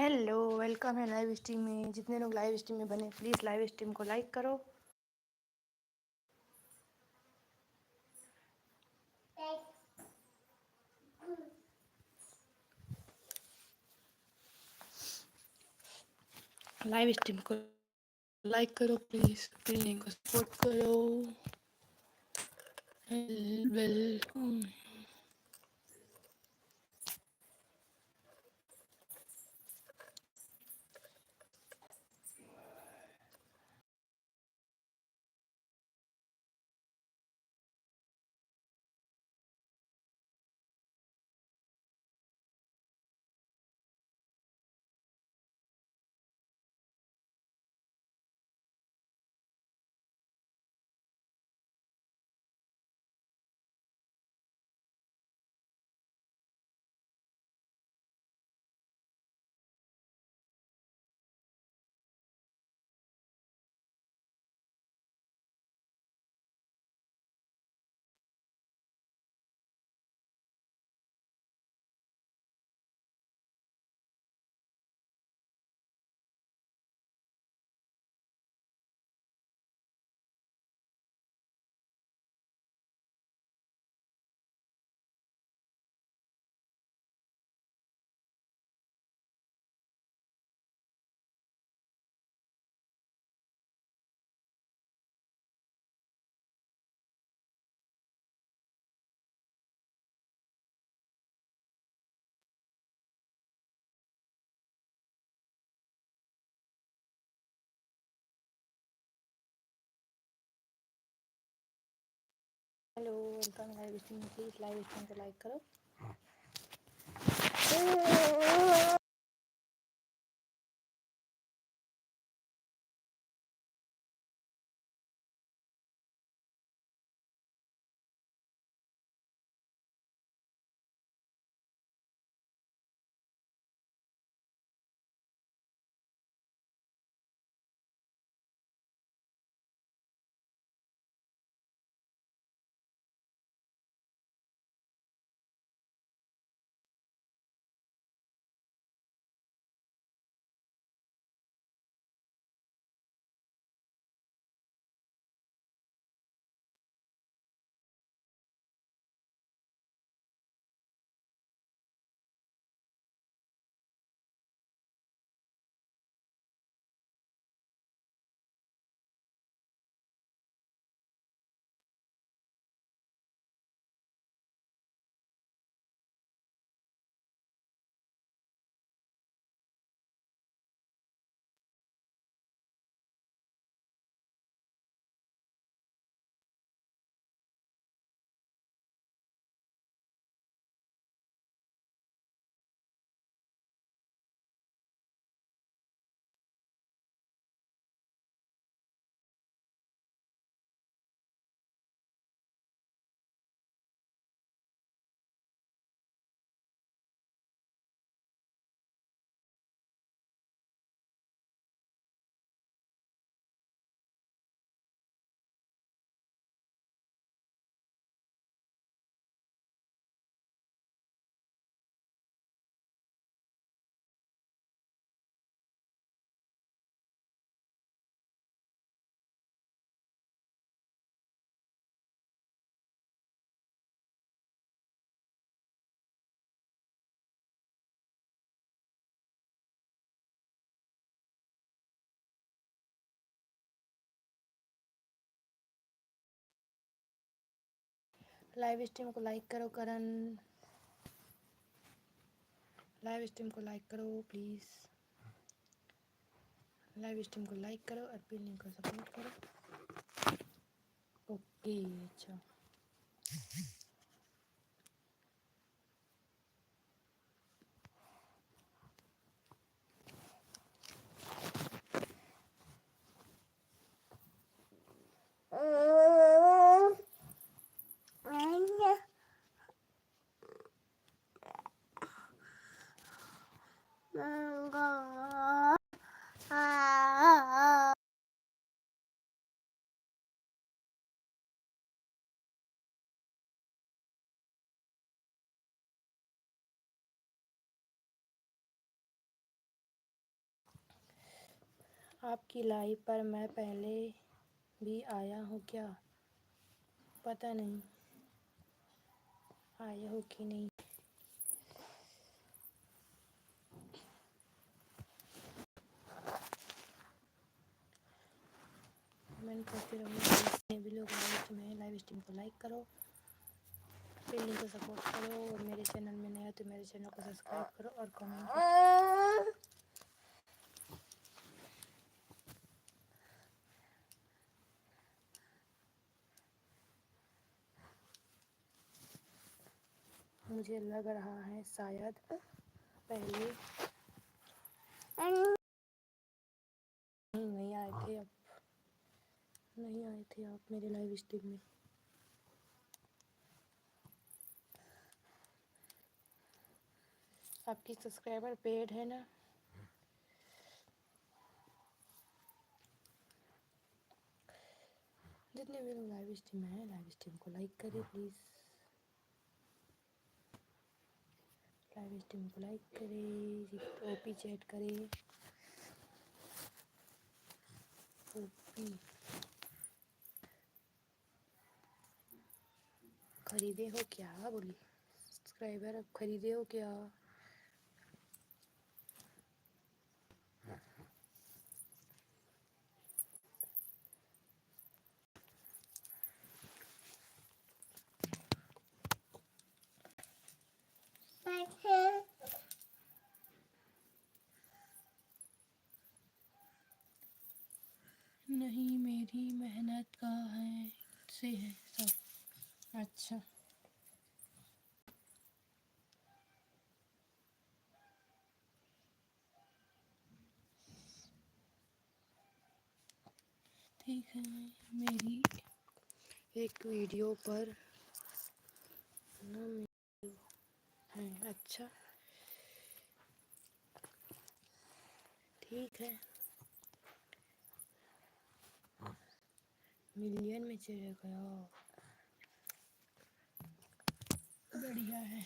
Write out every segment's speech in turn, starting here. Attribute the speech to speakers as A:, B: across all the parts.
A: Hello, welcome है live stream में। जितने लोग लाइव स्ट्रीम में बने प्लीज़ लाइव स्ट्रीम को लाइक करो। लाइव स्ट्रीम को लाइक करो प्लीज़, प्लीज को सपोर्ट करो। Welcome. Hello, welcome live stream में। प्लीज़ लाइव स्ट्रीम को लाइक करो। लाइव स्ट्रीम को लाइक करो करण। लाइव स्ट्रीम को लाइक करो प्लीज़। लाइव स्ट्रीम को लाइक करो और पिन को सपोर्ट करो। ओके, अच्छा। आपकी लाइव पर मैं पहले भी आया हूँ क्या? पता नहीं आया हो कि नहीं। कमेंट करते रहो। जितने भी लोग लाइव स्ट्रीम को लाइक करो, पेलिंग को सपोर्ट करो, और मेरे चैनल में नया तो मेरे चैनल को सब्सक्राइब करो और कमेंट करो। मुझे लग रहा है शायद पहले नहीं आए थे, अब नहीं आए थे आप मेरे लाइव स्ट्रीम में। आपकी सब्सक्राइबर पेड है ना? जितने भी लोग लाइव स्ट्रीम में हैं, लाइव स्ट्रीम को लाइक करें प्लीज़। लाइव स्ट्रीम को लाइक करें, ओपी चैट करें, ओपी खरीदे हो क्या? बोली सब्सक्राइबर अब खरीदे हो क्या? नहीं, मेरी मेहनत का है से है सब। अच्छा, ठीक है। मेरी एक वीडियो पर न है। अच्छा, ठीक है। मिलियन में चले गया, बढ़िया है।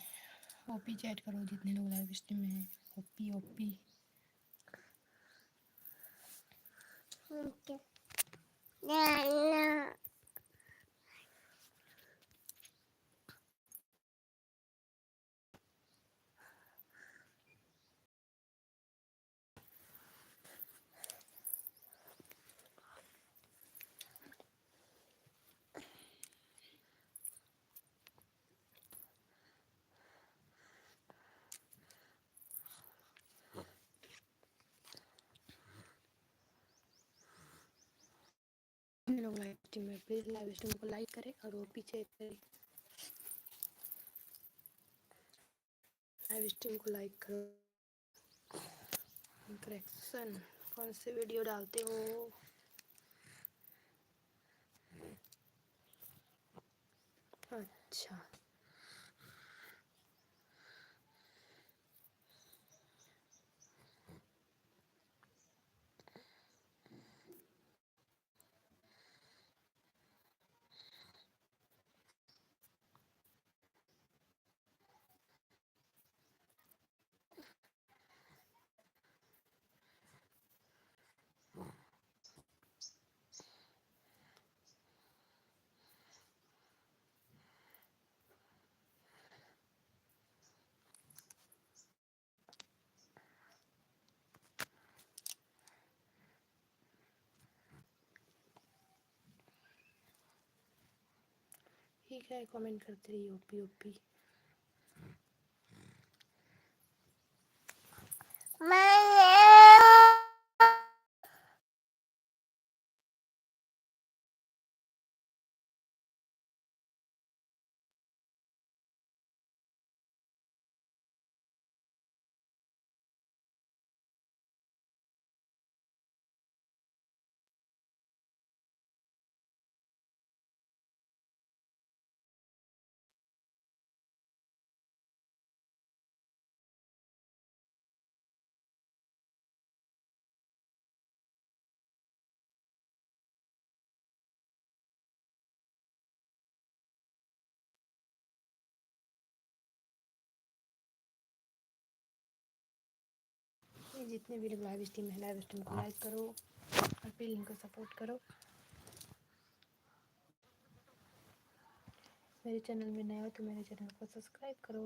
A: ओपी चैट करो जितने लोग लाइव स्ट्रीम में हैं। ओपी ओपी लोग लाइव स्ट्रीम में, प्लीज़ लाइव स्ट्रीम को लाइक करें और ओपी चैट करें। लाइव स्ट्रीम को लाइक करो। करेक्शन, कौन से वीडियो डालते हो? अच्छा, ठीक है। कमेंट करते रहिए ओपी ओपी। जितने भी लोग लाइव स्ट्रीम में, लाइव स्ट्रीम को लाइक करो, और प्लीज़ इनको सपोर्ट करो। मेरे चैनल में नए हो तो मेरे चैनल को सब्सक्राइब करो।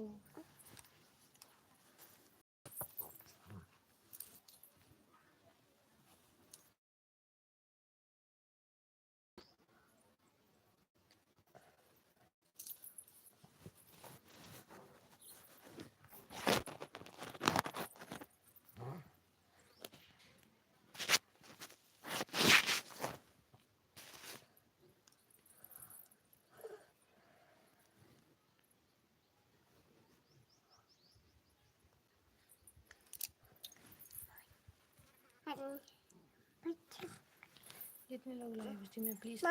A: जितने लोग लाइव स्ट्रीम में प्लीज़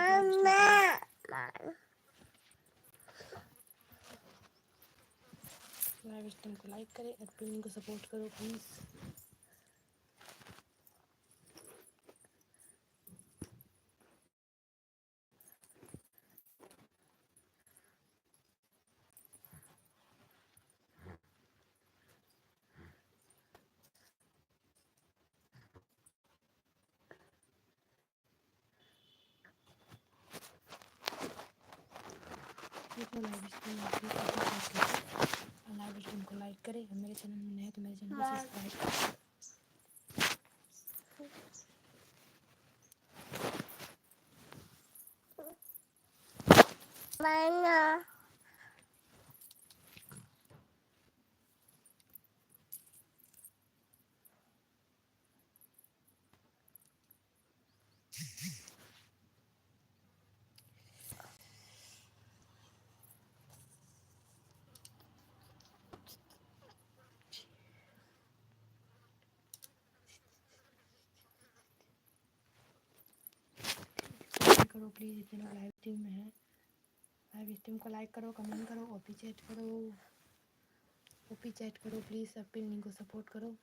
A: लाइव स्ट्रीम को लाइक करें और प्लीज़ इनको सपोर्ट करो प्लीज़। जितने लाइव स्ट्रीम में प्लीज़ लाइव स्ट्रीम को लाइक करें और मेरे चैनल में नए तो मेरे चैनल को सब्सक्राइब करें। करो प्लीज़ जितने लोग लाइव स्ट्रीम में हैं लाइव स्ट्रीम को लाइक करो, कमेंट करो, ओपी चैट करो प्लीज़। सब प्लीज़ इनको सपोर्ट करो।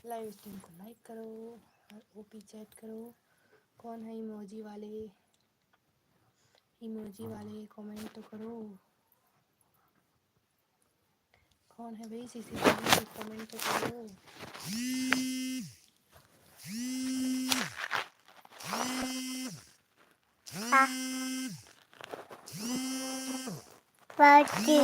A: लाइव स्ट्रीम को लाइक करो और ओपी चैट करो। कौन है इमोजी वाले कमेंट तो करो। कौन है भाई सीसी वाले कमेंट तो करो।
B: Party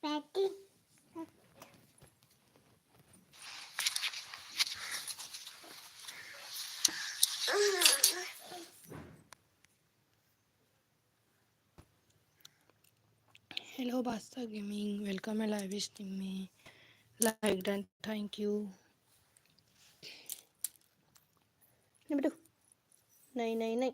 B: Patty.
A: हेलो बादशाह गेमिंग, वेलकम है लाइव स्ट्रीम में। Like done, thank you. नहीं बेटू, नहीं नहीं नहीं।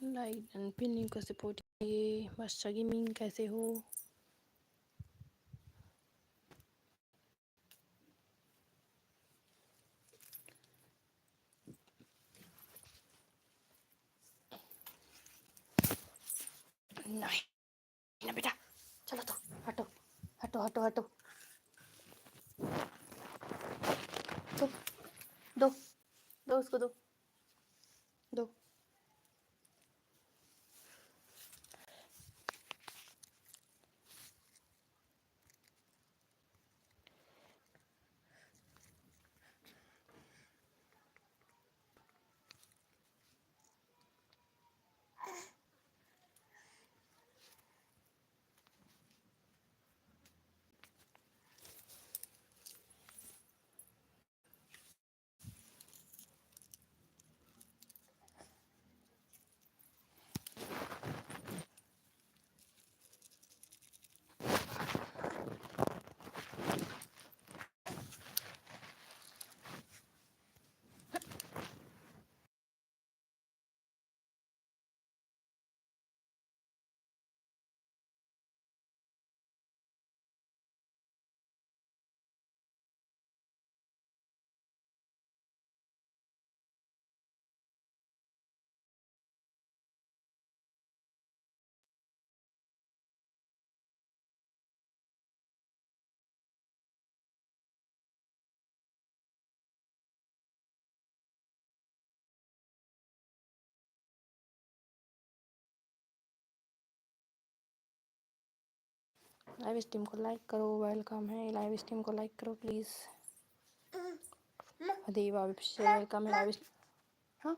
A: लाइक डन, पिनिंग को सपोर्ट किए। बादशाह गेमिंग कैसे हो? नहीं ना बेटा, चलो तो हटो हटो हटो हटो। दो दो दो, उसको दो दो। लाइव स्ट्रीम को लाइक करो, वेलकम है। लाइव स्ट्रीम को लाइक करो प्लीज़। देवा से वेलकम है लाइव। हाँ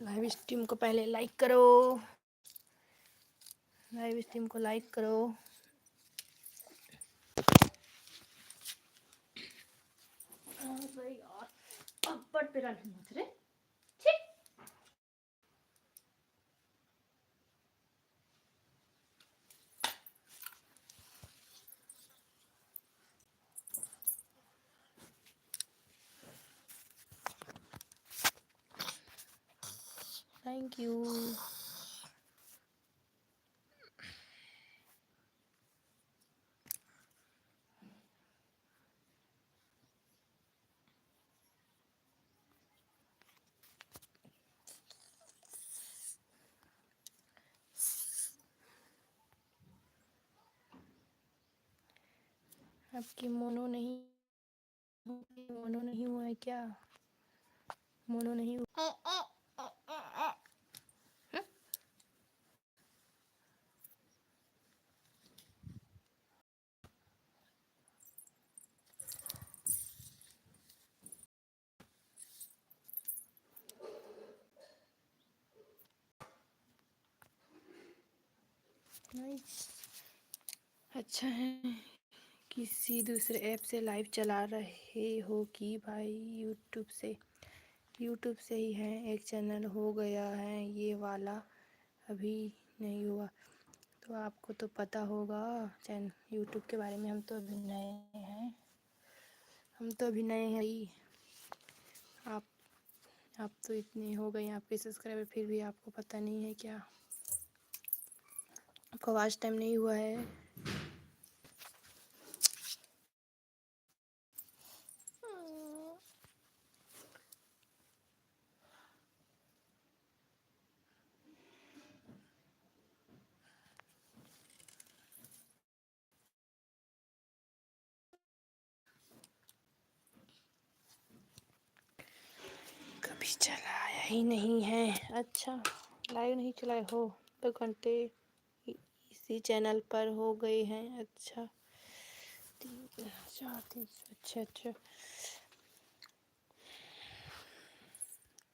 A: लाइव स्ट्रीम को पहले लाइक करो, लाइव स्ट्रीम को लाइक करो। यार अब्बड़ पे रन मत रे। Thank you. आपकी मोनो नहीं, मोनो नहीं हुआ है क्या? मोनो नहीं हुआ। नाइस, अच्छा है किसी दूसरे ऐप से लाइव चला रहे हो कि भाई? यूट्यूब से ही है। एक चैनल हो गया है, ये वाला अभी नहीं हुआ। तो आपको तो पता होगा चैनल यूट्यूब के बारे में। हम तो अभी नए हैं ही। आप तो इतने हो गए आपके सब्सक्राइबर, फिर भी आपको पता नहीं है क्या? आपको वॉच टाइम नहीं हुआ है? कभी चलाया ही नहीं है। अच्छा, लाइव नहीं चलाए हो? 2 घंटे इसी चैनल पर हो गए हैं। अच्छा, 3 4 3। अच्छा।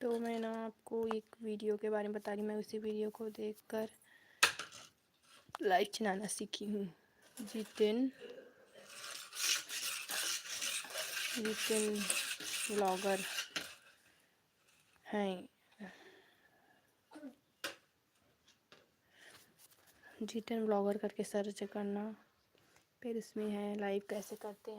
A: तो मैं ना आपको एक वीडियो के बारे में बता रही। मैं उसी वीडियो को देखकर लाइव चलाना सीखी हूँ। जितिन ब्लॉगर हैं। जितिन ब्लॉगर करके सर्च करना, फिर इसमें है लाइव कैसे करते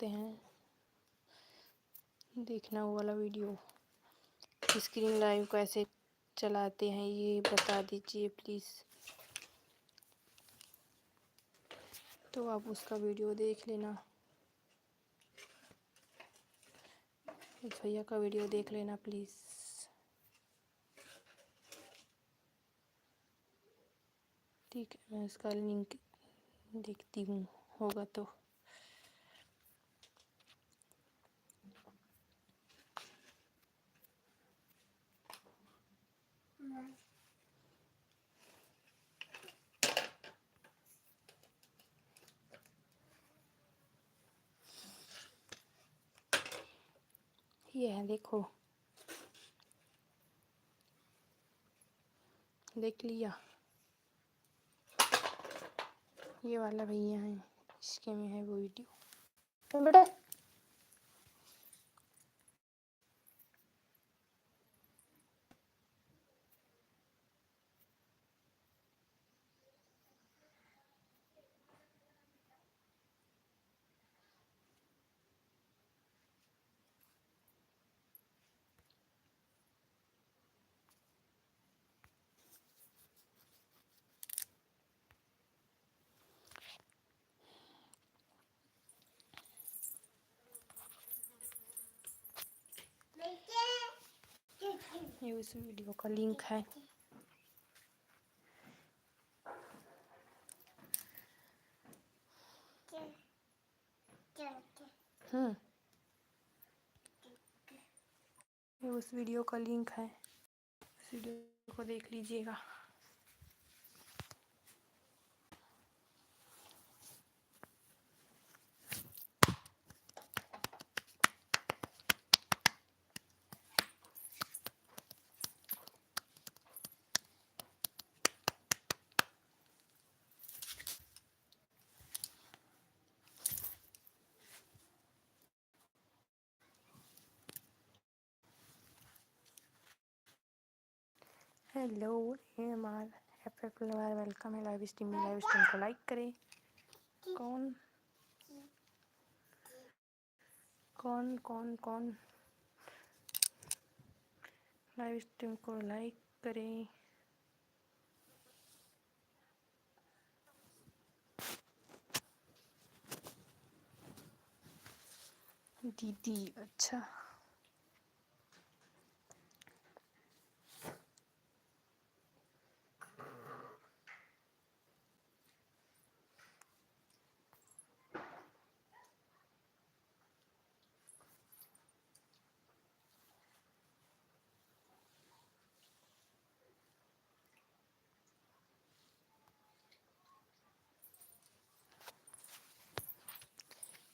A: हैं। देखना वो वाला वीडियो। स्क्रीन लाइव कैसे चलाते हैं ये बता दीजिए प्लीज़। तो आप उसका वीडियो देख लेना, इस भैया का वीडियो देख लेना प्लीज़। ठीक है, मैं उसका लिंक देखती हूँ, होगा तो। ये है, देखो, देख लिया? ये वाला भैया है, इसके में है वो वीडियो। बेटा ये उस वीडियो का लिंक है। ये उस वीडियो का लिंक है, उस वीडियो को देख लीजिएगा। हेलो AMR FF वेलकम है लाइव स्ट्रीम में। लाइव स्ट्रीम को लाइक करें। कौन कौन कौन कौन लाइव स्ट्रीम को लाइक करें। दीदी, अच्छा।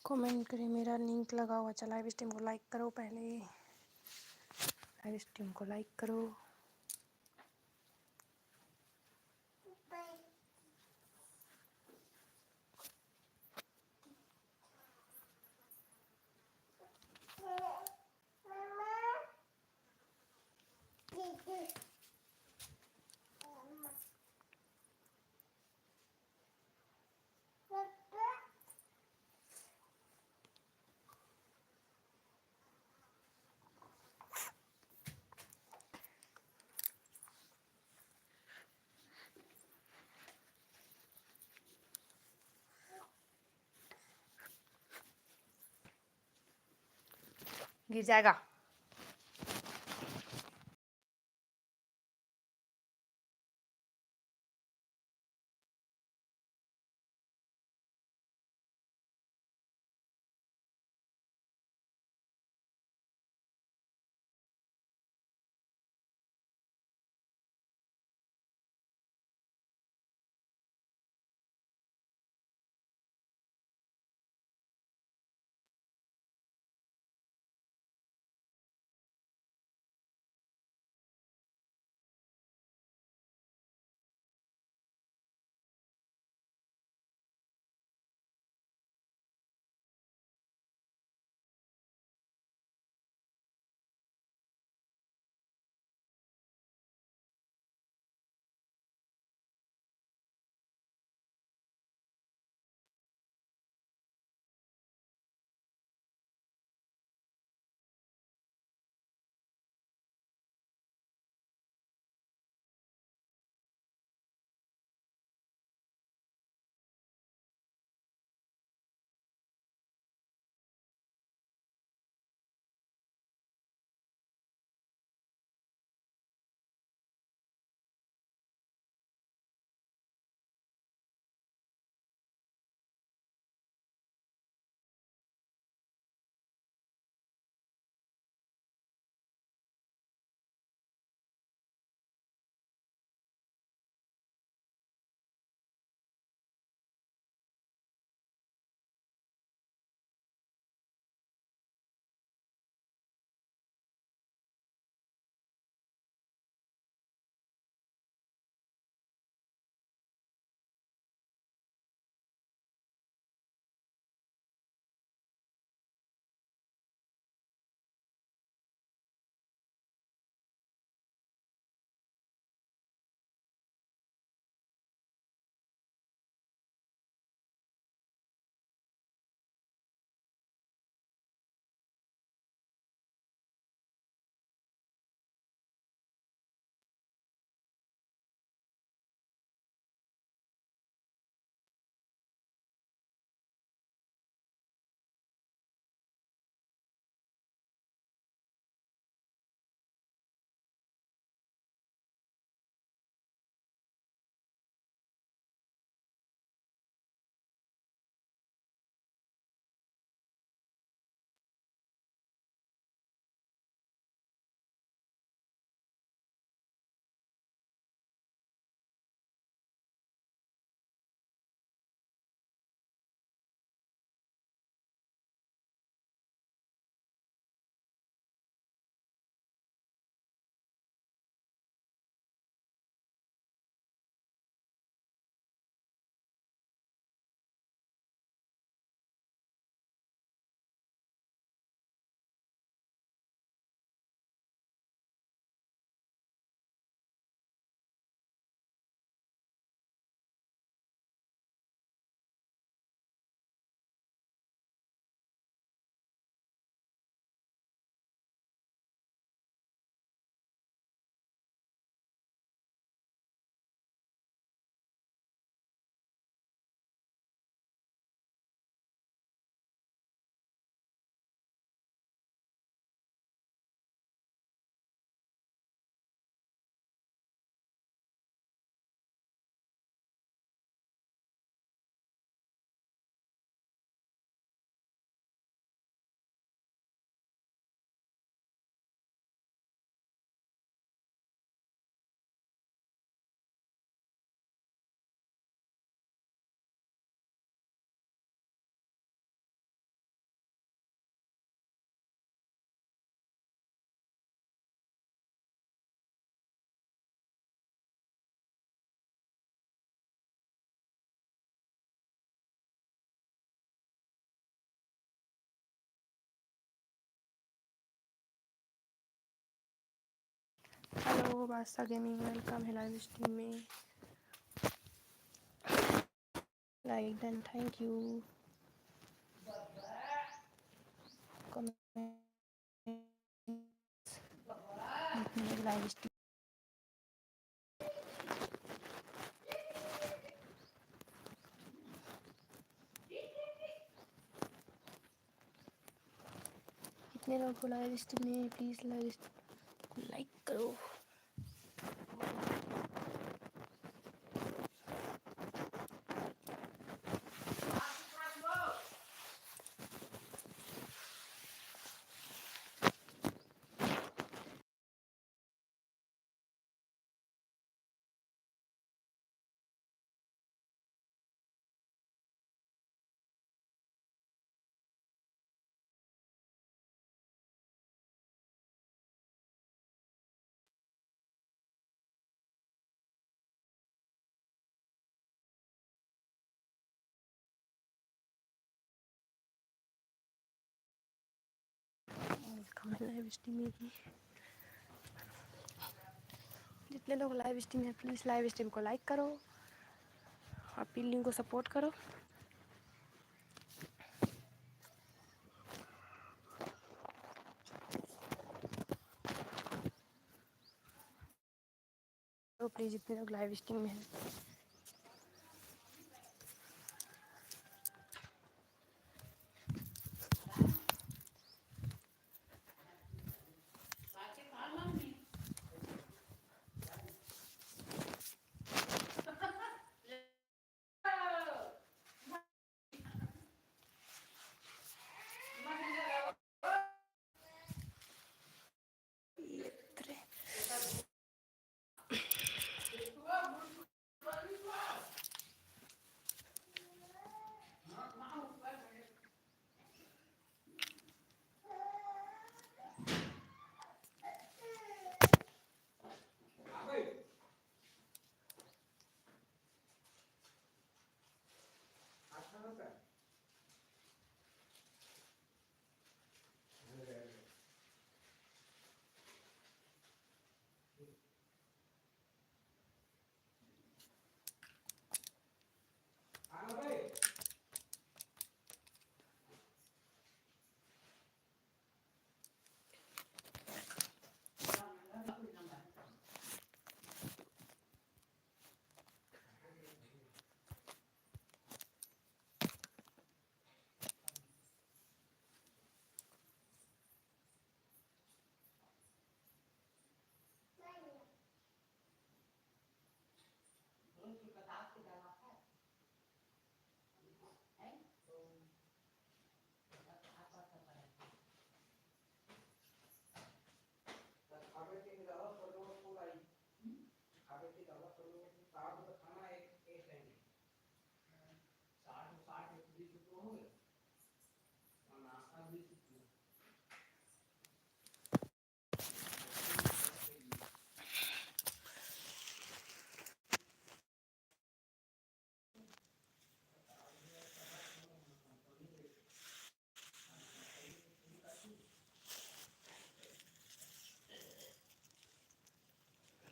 A: कमेंट करें, मेरा लिंक लगा हुआ। अच्छा, लाइव स्ट्रीम को लाइक करो पहले। लाइव स्ट्रीम को लाइक करो। गिर जाएगा। हेलो बादशाह गेमिंग, वेलकम है लाइव स्ट्रीम में। Like done, thank you. Live stream जितने लोग को लाइव स्ट्रीम में प्लीज़ लाइव को लाइक करो। लाइव स्ट्रीम में जितने लोग लाइव स्ट्रीम में प्लीज़ लाइव स्ट्रीम को लाइक करो और पिल्लिंग को सपोर्ट करो। तो प्लीज़ जितने लोग लाइव स्ट्रीम में हैं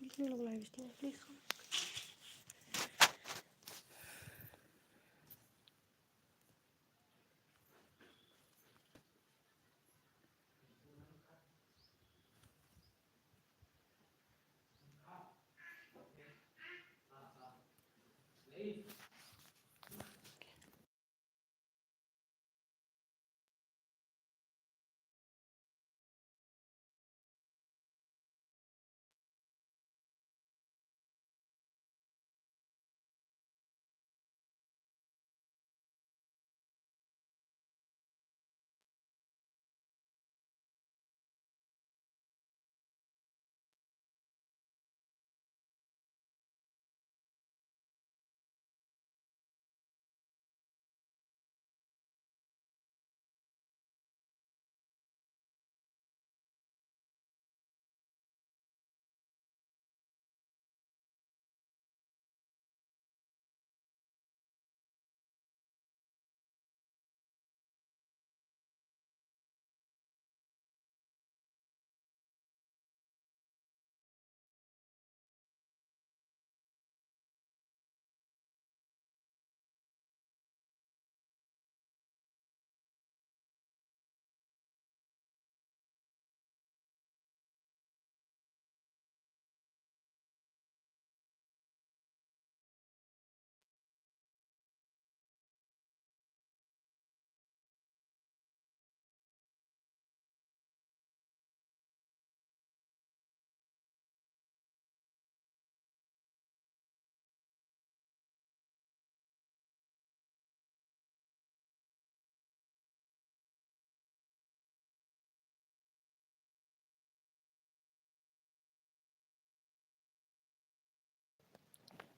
A: जितने लोग लाइव स्ट्रीम में प्लीज़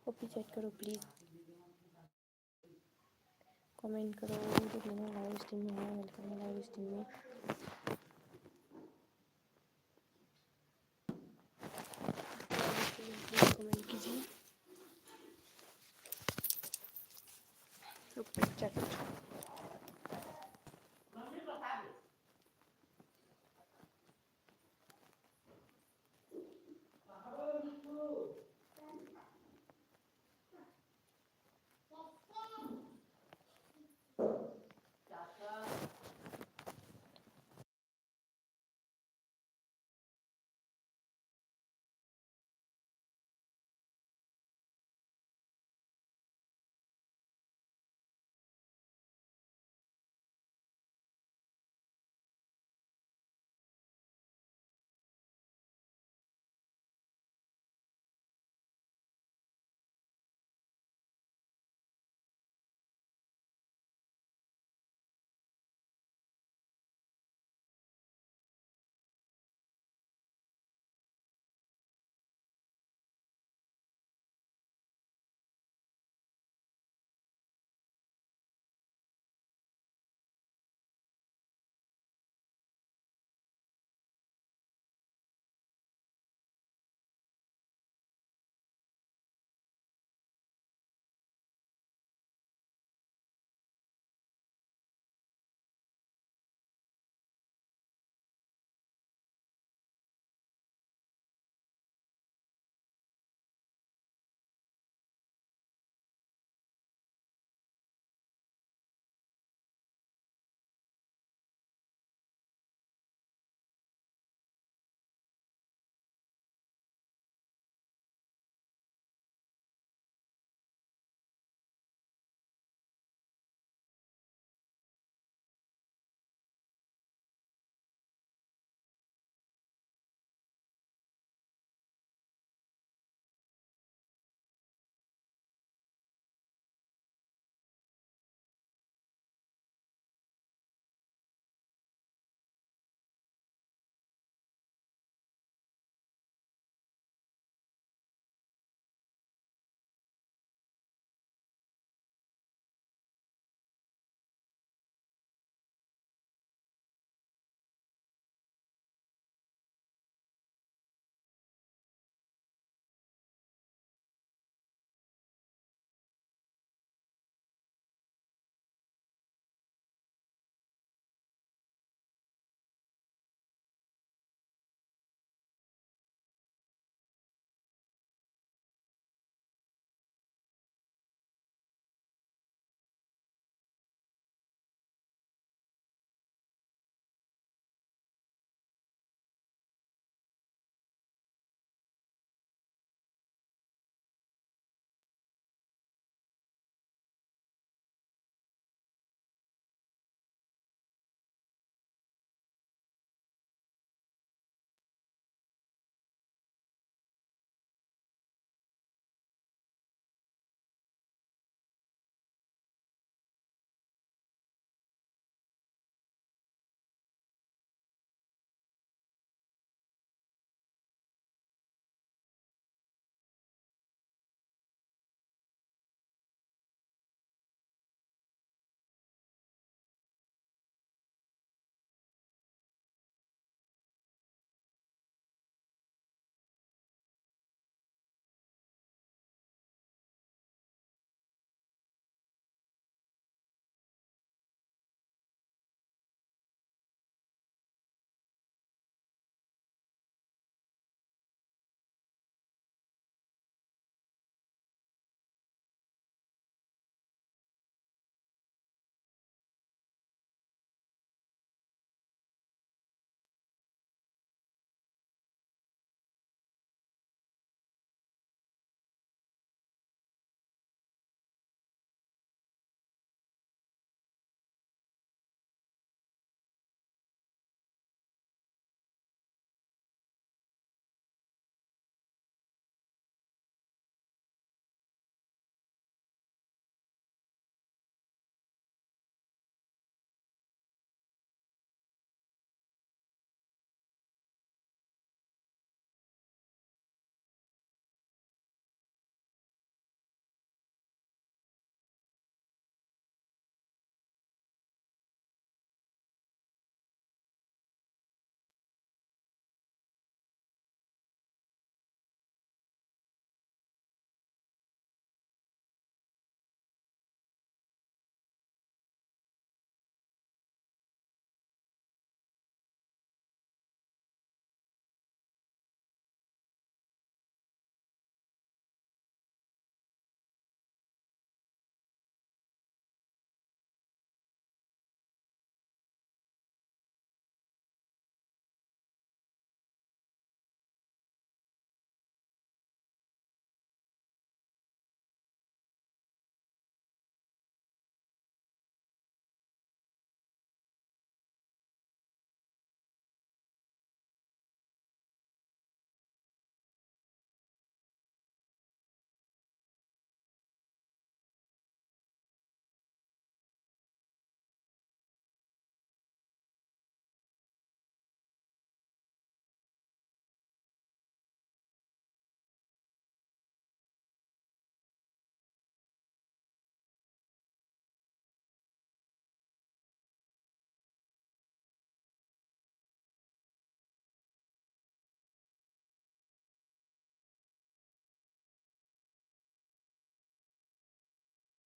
A: कॉपी चैट करो प्लीज़, कमेंट करो। जो दोनों लाइव स्ट्रीम में है वेलकम है लाइव स्ट्रीम में। प्लीज़ कमेंट कीजिए, चैट